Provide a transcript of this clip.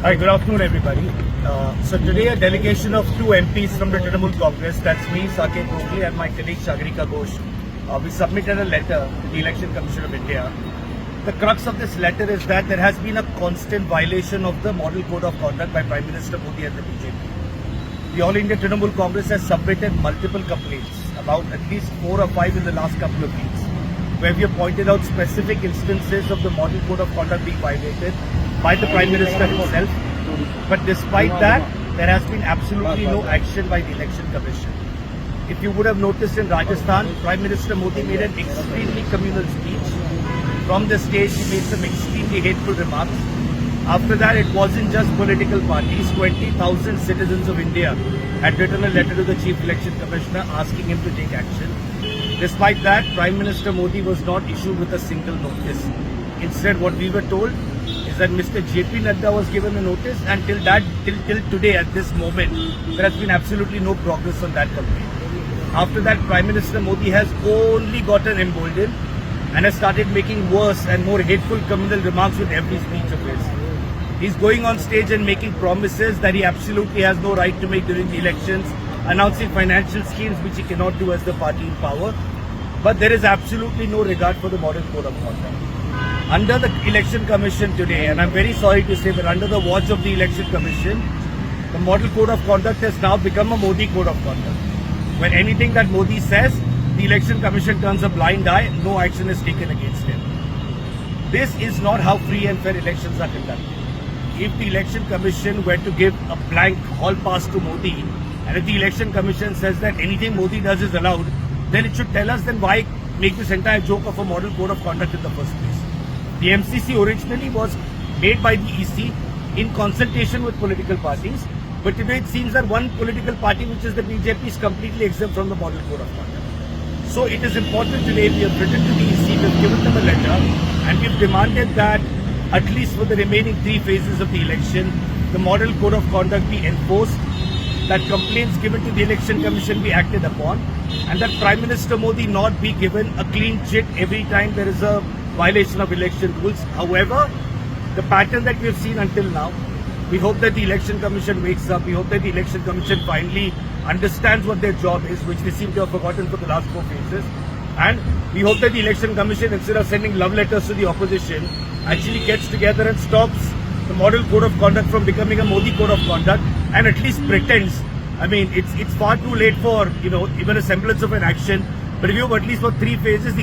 Hi, good afternoon, everybody. So today, a delegation of two MPs from the Trinamool Congress, that's me, Saket Gokhale, and my colleague Sagarika Ghosh, we submitted a letter to the Election Commission of India. The crux of this letter is that there has been a constant violation of the Model Code of Conduct by Prime Minister Modi and the BJP. The All India Trinamool Congress has submitted multiple complaints, about at least 4 or 5 in the last couple of weeks, where we have pointed out specific instances of the Model Code of Conduct being violated by the Prime Minister himself. But despite that, there has been absolutely no action by the Election Commission. If you would have noticed in Rajasthan, Prime Minister Modi made an extremely communal speech. From the stage, he made some extremely hateful remarks. After that, it wasn't just political parties. 20,000 citizens of India had written a letter to the Chief Election Commissioner asking him to take action. Despite that, Prime Minister Modi was not issued with a single notice. Instead, what we were told is that Mr. JP Nadda was given a notice, and till today, at this moment, there has been absolutely no progress on that complaint. After that, Prime Minister Modi has only gotten emboldened and has started making worse and more hateful communal remarks with every speech of his. He's going on stage and making promises that he absolutely has no right to make during the elections, announcing financial schemes which he cannot do as the party in power. But there is absolutely no regard for the Model Code of Conduct. Under the Election Commission today, and I'm very sorry to say, but under the watch of the Election Commission, the Model Code of Conduct has now become a Modi Code of Conduct. When anything that Modi says, the Election Commission turns a blind eye, no action is taken against him. This is not how free and fair elections are conducted. If the Election Commission were to give a blank hall pass to Modi, and if the Election Commission says that anything Modi does is allowed, then it should tell us then why make this entire joke of a Model Code of Conduct in the first place. The MCC originally was made by the EC in consultation with political parties, but today it seems that one political party, which is the BJP, is completely exempt from the Model Code of Conduct. So it is important today, we have written to the EC, we have given them a letter, and we have demanded that at least for the remaining 3 phases of the election, the Model Code of Conduct be enforced, that complaints given to the Election Commission be acted upon, and that Prime Minister Modi not be given a clean chit every time there is a violation of election rules. However, the pattern that we have seen until now, we hope that the Election Commission wakes up. We hope that the Election Commission finally understands what their job is, which they seem to have forgotten for the last 4 phases. And we hope that the Election Commission, instead of sending love letters to the opposition, actually gets together and stops the Model Code of Conduct from becoming a Modi Code of Conduct, and at least pretends. I mean, it's far too late for, even a semblance of an action. But if you have at least for 3 phases, the